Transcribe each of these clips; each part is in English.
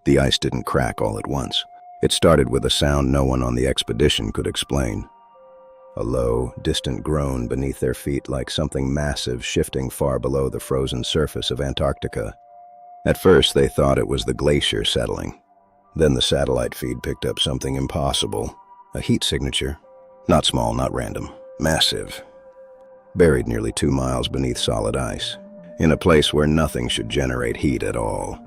The ice didn't crack all at once. It started with a sound no one on the expedition could explain. A low, distant groan beneath their feet, like something massive shifting far below the frozen surface of Antarctica. At first, they thought it was the glacier settling. Then the satellite feed picked up something impossible. A heat signature. Not small, not random. Massive. Buried nearly 2 miles beneath solid ice, in a place where nothing should generate heat at all.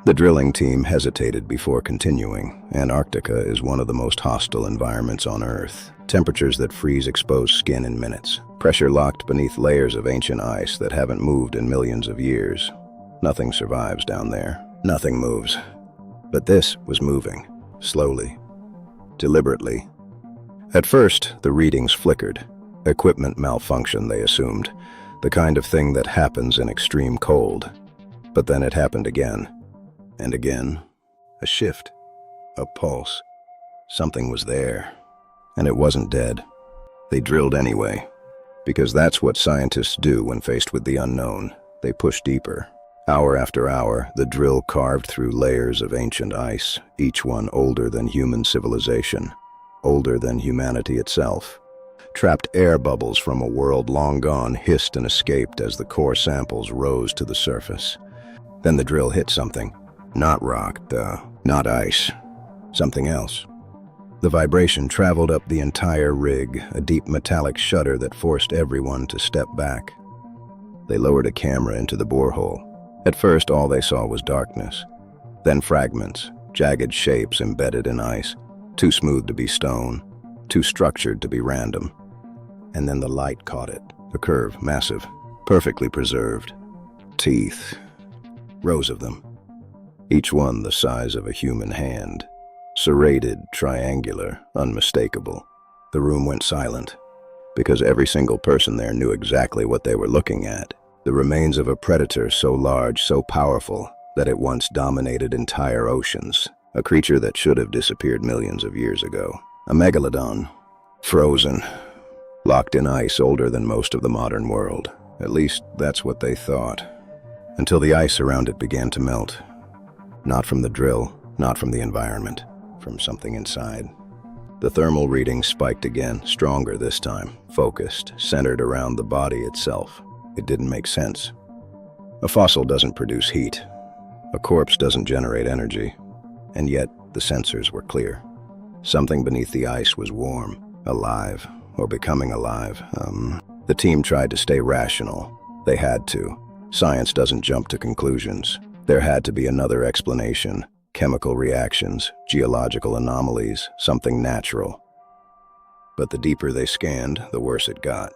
The drilling team hesitated before continuing. Antarctica is one of the most hostile environments on Earth. Temperatures that freeze exposed skin in minutes. Pressure locked beneath layers of ancient ice that haven't moved in millions of years. Nothing survives down there. Nothing moves. But this was moving. Slowly. Deliberately. At first, the readings flickered. Equipment malfunction, they assumed. The kind of thing that happens in extreme cold. But then it happened again. And again. A shift. A pulse. Something was there. And it wasn't dead. They drilled anyway. Because that's what scientists do when faced with the unknown. They push deeper. Hour after hour, the drill carved through layers of ancient ice, each one older than human civilization. Older than humanity itself. Trapped air bubbles from a world long gone hissed and escaped as the core samples rose to the surface. Then the drill hit something. Not rock, not ice. Something else. The vibration traveled up the entire rig, a deep metallic shudder that forced everyone to step back. They lowered a camera into the borehole. At first, all they saw was darkness. Then fragments, jagged shapes embedded in ice, too smooth to be stone, too structured to be random. And then the light caught it. A curve, massive, perfectly preserved. Teeth. Rows of them. Each one the size of a human hand. Serrated, triangular, unmistakable. The room went silent, because every single person there knew exactly what they were looking at. The remains of a predator so large, so powerful, that it once dominated entire oceans. A creature that should have disappeared millions of years ago. A Megalodon. Frozen. Locked in ice older than most of the modern world. At least, that's what they thought. Until the ice around it began to melt. Not from the drill, not from the environment. From something inside. The thermal readings spiked again, stronger this time, focused, centered around the body itself. It didn't make sense. A fossil doesn't produce heat. A corpse doesn't generate energy. And yet, the sensors were clear. Something beneath the ice was warm, alive, or becoming alive. The team tried to stay rational. They had to. Science doesn't jump to conclusions. There had to be another explanation. Chemical reactions, geological anomalies, something natural. But the deeper they scanned, the worse it got.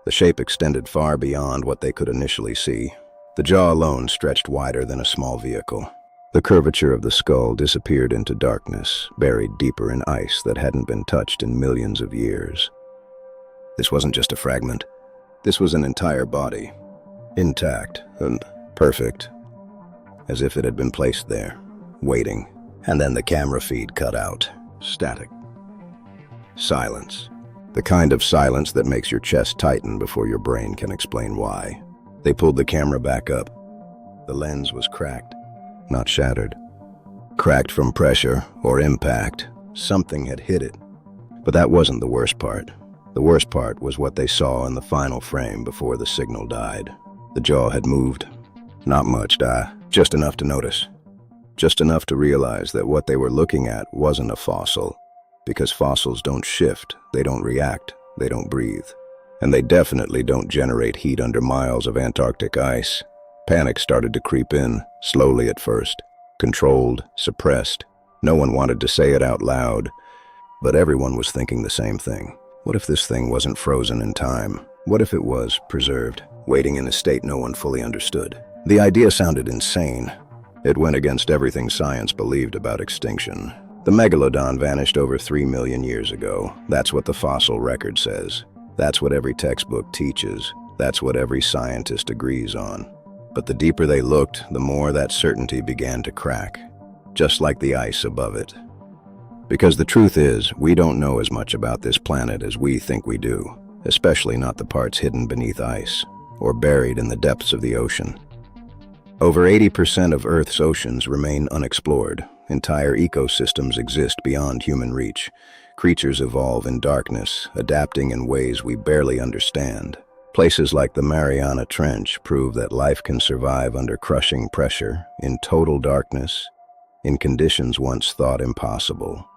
The shape extended far beyond what they could initially see. The jaw alone stretched wider than a small vehicle. The curvature of the skull disappeared into darkness, buried deeper in ice that hadn't been touched in millions of years. This wasn't just a fragment. This was an entire body. Intact and perfect. As if it had been placed there. Waiting, and then the camera feed cut out. Static. Silence. The kind of silence that makes your chest tighten before your brain can explain why. They pulled the camera back up. The lens was cracked, not shattered. Cracked from pressure or impact. Something had hit it. But that wasn't the worst part. The worst part was what they saw in the final frame before the signal died. The jaw had moved. Not much, just enough to notice. Just enough to realize that what they were looking at wasn't a fossil, because fossils don't shift, they don't react, they don't breathe. And they definitely don't generate heat under miles of Antarctic ice. Panic started to creep in, slowly at first. Controlled, suppressed. No one wanted to say it out loud, but everyone was thinking the same thing. What if this thing wasn't frozen in time? What if it was preserved, waiting in a state no one fully understood? The idea sounded insane. It went against everything science believed about extinction. The Megalodon vanished over 3 million years ago. That's what the fossil record says. That's what every textbook teaches. That's what every scientist agrees on. But the deeper they looked, the more that certainty began to crack, just like the ice above it. Because the truth is, we don't know as much about this planet as we think we do, especially not the parts hidden beneath ice, or buried in the depths of the ocean. Over 80% of Earth's oceans remain unexplored. Entire ecosystems exist beyond human reach. Creatures evolve in darkness, adapting in ways we barely understand. Places like the Mariana Trench prove that life can survive under crushing pressure, in total darkness, in conditions once thought impossible.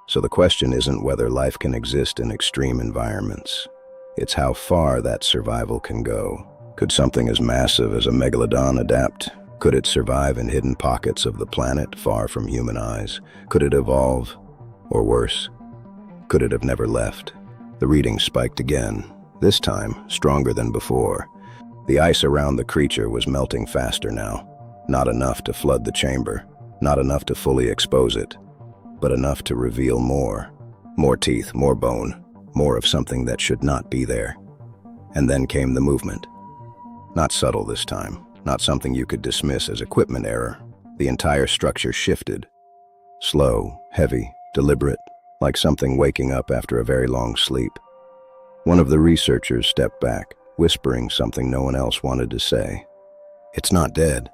So the question isn't whether life can exist in extreme environments. It's how far that survival can go. Could something as massive as a megalodon adapt? Could it survive in hidden pockets of the planet far from human eyes? Could it evolve? Or worse, could it have never left? The readings spiked again, this time stronger than before. The ice around the creature was melting faster now. Not enough to flood the chamber, not enough to fully expose it, but enough to reveal more. More teeth, more bone, more of something that should not be there. And then came the movement. Not subtle this time, not something you could dismiss as equipment error. The entire structure shifted. Slow, heavy, deliberate, like something waking up after a very long sleep. One of the researchers stepped back, whispering something no one else wanted to say. "It's not dead."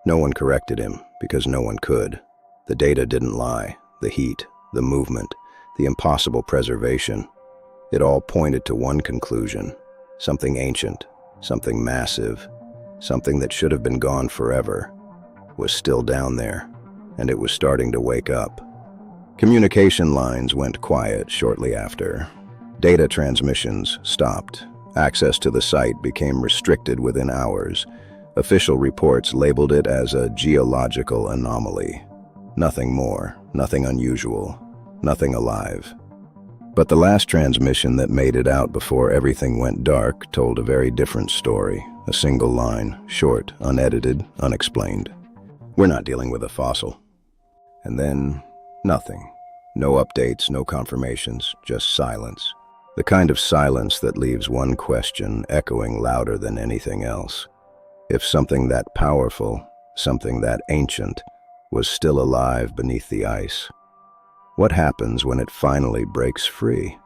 No one corrected him, because no one could. The data didn't lie. The heat, the movement, the impossible preservation. It all pointed to one conclusion. Something ancient, something massive, something that should have been gone forever, was still down there, and it was starting to wake up. Communication lines went quiet shortly after. Data transmissions stopped. Access to the site became restricted within hours. Official reports labeled it as a geological anomaly. Nothing more, nothing unusual, nothing alive. But the last transmission that made it out before everything went dark told a very different story. A single line, short, unedited, unexplained. "We're not dealing with a fossil." And then, nothing. No updates, no confirmations, just silence. The kind of silence that leaves one question echoing louder than anything else. If something that powerful, something that ancient, was still alive beneath the ice, what happens when it finally breaks free?